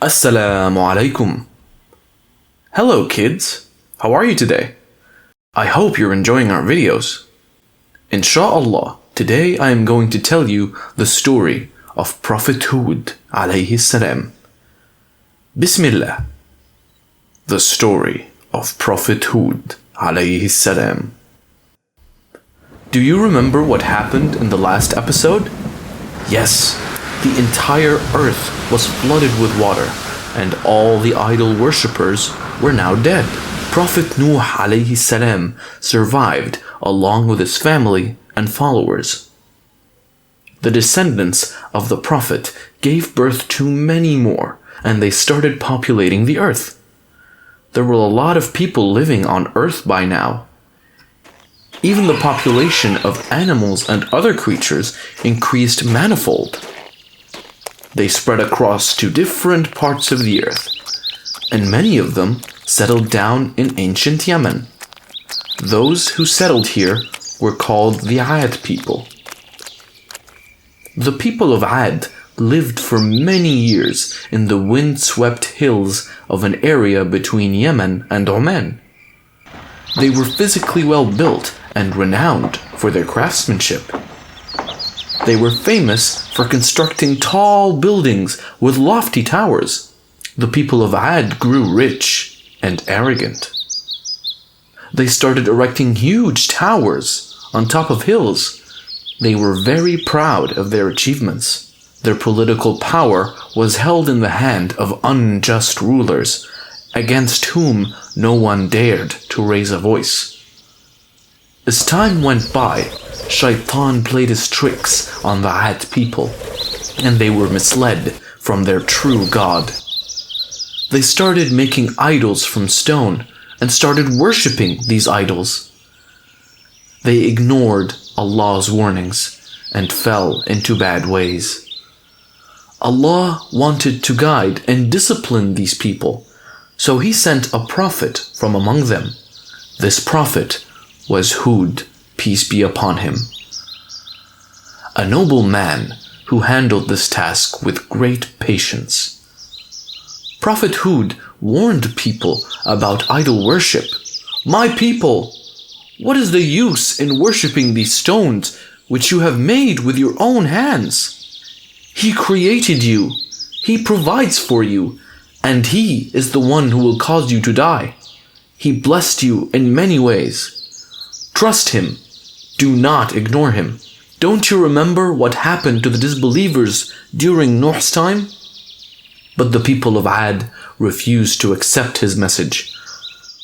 As-salamu Alaykum. Hello kids, how are you today? I hope you're enjoying our videos. Insha'Allah, today I am going to tell you the story of Prophet Hud alayhi salam. Bismillah. The story of Prophet Hud alayhi salam. Do you remember what happened in the last episode? Yes, the entire earth was flooded with water, and all the idol worshippers were now dead. Prophet Nuh alayhi salam survived along with his family and followers. The descendants of the Prophet gave birth to many more, and they started populating the earth. There were a lot of people living on earth by now. Even the population of animals and other creatures increased manifold. They spread across to different parts of the earth, and many of them settled down in ancient Yemen. Those who settled here were called the Ad people. The people of Ad lived for many years in the wind-swept hills of an area between Yemen and Oman. They were physically well built and renowned for their craftsmanship. They were famous for constructing tall buildings with lofty towers. The people of Ad grew rich and arrogant. They started erecting huge towers on top of hills. They were very proud of their achievements. Their political power was held in the hand of unjust rulers, against whom no one dared to raise a voice. As time went by, Shaitan played his tricks on the Ad people, and they were misled from their true God. They started making idols from stone and started worshipping these idols. They ignored Allah's warnings and fell into bad ways. Allah wanted to guide and discipline these people, so He sent a prophet from among them. This prophet was Hud, peace be upon him. A noble man who handled this task with great patience. Prophet Hud warned people about idol worship. My people, what is the use in worshipping these stones which you have made with your own hands? He created you, He provides for you, and He is the one who will cause you to die. He blessed you in many ways. Trust Him. Do not ignore Him. Don't you remember what happened to the disbelievers during Nuh's time? But the people of Ad refused to accept his message.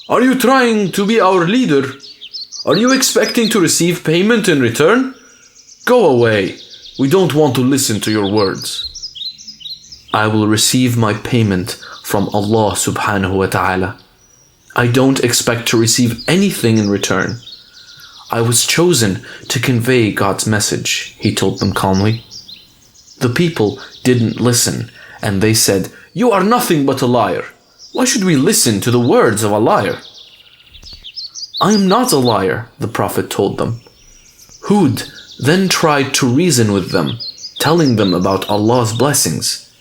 Are you trying to be our leader? Are you expecting to receive payment in return? Go away. We don't want to listen to your words. I will receive my payment from Allah subhanahu wa ta'ala. I don't expect to receive anything in return. I was chosen to convey God's message, he told them calmly. The people didn't listen, and they said, You are nothing but a liar. Why should we listen to the words of a liar? I am not a liar, the Prophet told them. Hud then tried to reason with them, telling them about Allah's blessings,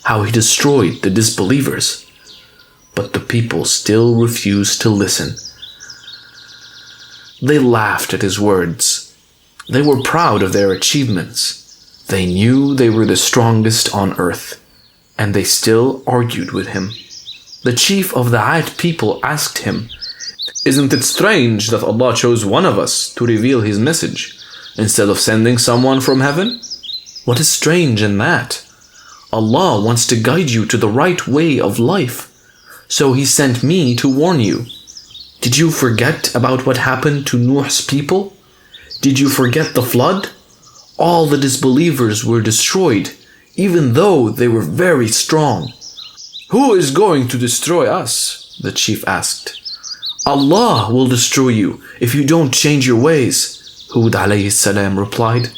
how He destroyed the disbelievers. But the people still refused to listen. They laughed at his words. They were proud of their achievements. They knew they were the strongest on earth, and they still argued with him. The chief of the Ad people asked him, Isn't it strange that Allah chose one of us to reveal His message, instead of sending someone from heaven? What is strange in that? Allah wants to guide you to the right way of life, so He sent me to warn you. Did you forget about what happened to Nuh's people? Did you forget the flood? All the disbelievers were destroyed, even though they were very strong. Who is going to destroy us? The chief asked. Allah will destroy you if you don't change your ways, Hud alayhi salam replied.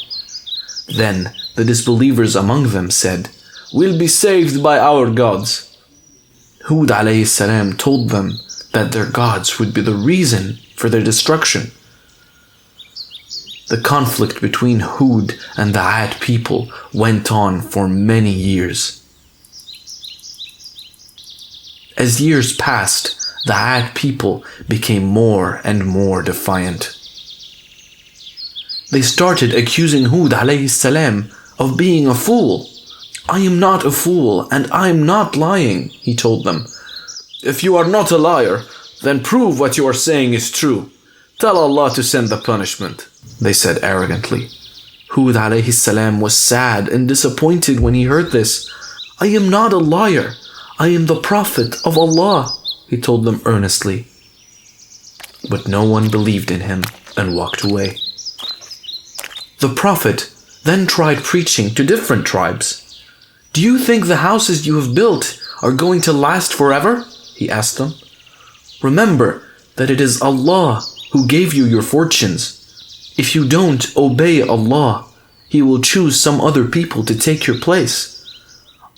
Then the disbelievers among them said, We'll be saved by our gods. Hud alayhi salam told them that their gods would be the reason for their destruction. The conflict between Hud and the Ad people went on for many years. As years passed, the Ad people became more and more defiant. They started accusing Hud alayhi salam of being a fool. "I am not a fool, and I am not lying," he told them. "If you are not a liar, then prove what you are saying is true. Tell Allah to send the punishment," they said arrogantly. Hud alayhi salam was sad and disappointed when he heard this. "I am not a liar. I am the Prophet of Allah," he told them earnestly. But no one believed in him and walked away. The Prophet then tried preaching to different tribes. "Do you think the houses you have built are going to last forever?" he asked them. "Remember that it is Allah who gave you your fortunes. If you don't obey Allah, He will choose some other people to take your place.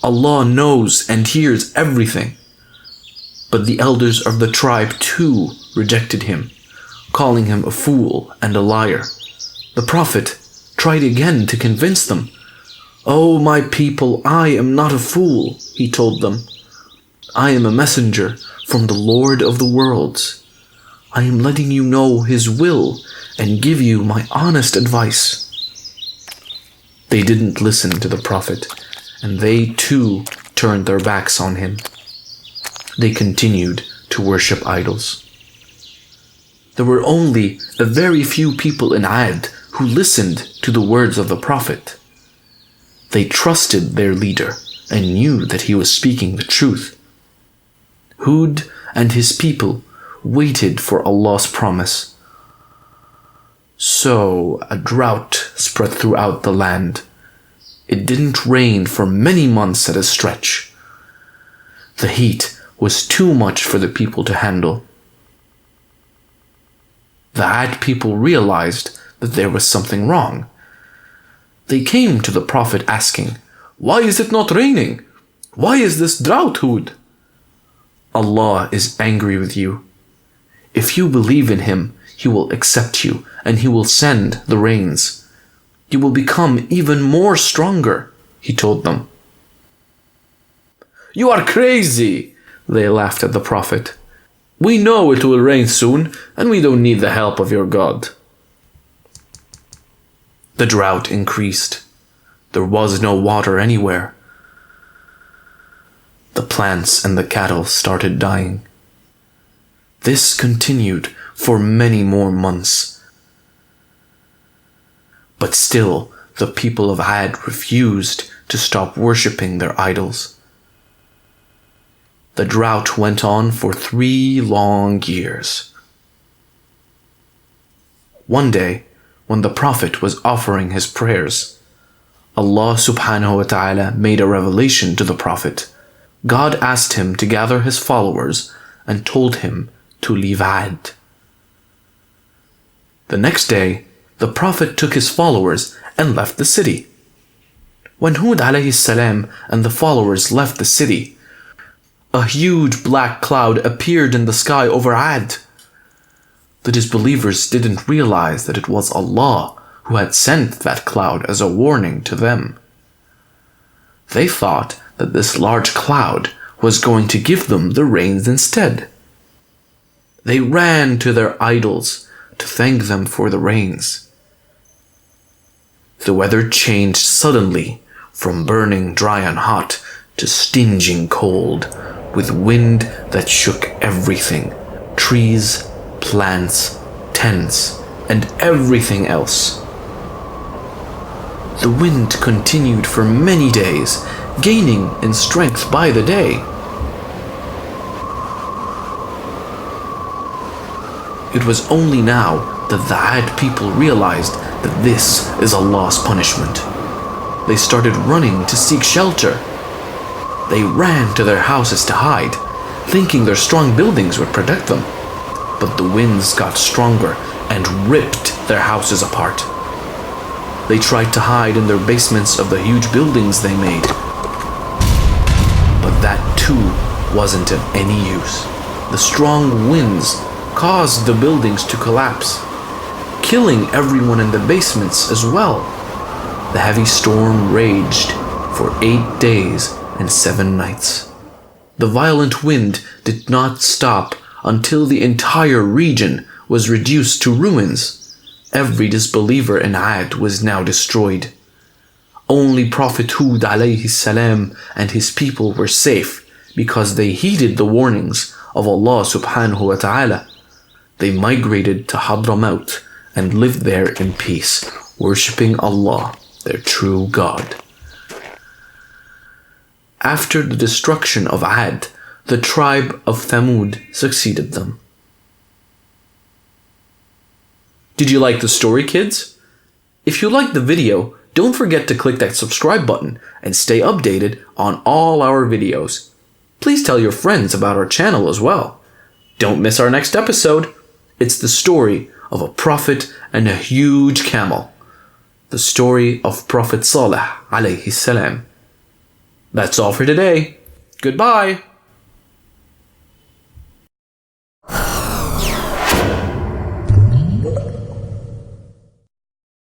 Allah knows and hears everything." But the elders of the tribe too rejected him, calling him a fool and a liar. The Prophet tried again to convince them. "Oh, my people, I am not a fool," he told them. "I am a messenger from the Lord of the worlds. I am letting you know His will and give you my honest advice." They didn't listen to the Prophet, and they too turned their backs on him. They continued to worship idols. There were only a very few people in Ad who listened to the words of the Prophet. They trusted their leader and knew that he was speaking the truth. Hud and his people waited for Allah's promise. So a drought spread throughout the land. It didn't rain for many months at a stretch. The heat was too much for the people to handle. The Ad people realized that there was something wrong. They came to the Prophet asking, "Why is it not raining? Why is this drought, Hud?" "Allah is angry with you. If you believe in Him, He will accept you and He will send the rains. You will become even more stronger," he told them. "You are crazy," they laughed at the Prophet. "We know it will rain soon, and we don't need the help of your God." The drought increased. There was no water anywhere. The plants and the cattle started dying. This continued for many more months. But still, the people of Ad refused to stop worshipping their idols. The drought went on for 3 long years. One day, when the Prophet was offering his prayers, Allah subhanahu wa ta'ala made a revelation to the Prophet. God asked him to gather his followers and told him to leave Ad. The next day, the Prophet took his followers and left the city. When Hud alayhi salam and the followers left the city, a huge black cloud appeared in the sky over Ad. The disbelievers didn't realize that it was Allah who had sent that cloud as a warning to them. They thought that this large cloud was going to give them the rains instead. They ran to their idols to thank them for the rains. The weather changed suddenly from burning dry and hot to stinging cold, with wind that shook everything, trees, plants, tents, and everything else. The wind continued for many days, gaining in strength by the day. It was only now that the Ad people realized that this is Allah's punishment. They started running to seek shelter. They ran to their houses to hide, thinking their strong buildings would protect them. But the winds got stronger and ripped their houses apart. They tried to hide in their basements of the huge buildings they made. But that too wasn't of any use. The strong winds caused the buildings to collapse, killing everyone in the basements as well. The heavy storm raged for 8 days and 7 nights. The violent wind did not stop until the entire region was reduced to ruins. Every disbeliever in Ad was now destroyed. Only Prophet Hud alayhi salam and his people were safe because they heeded the warnings of Allah subhanahu wa ta'ala. They migrated to Hadramaut and lived there in peace, worshipping Allah, their true God. After the destruction of Ad, the tribe of Thamud succeeded them. Did you like the story, kids? If you liked the video, don't forget to click that subscribe button and stay updated on all our videos. Please tell your friends about our channel as well. Don't miss our next episode. It's the story of a prophet and a huge camel. The story of Prophet Saleh alayhi salam. That's all for today. Goodbye.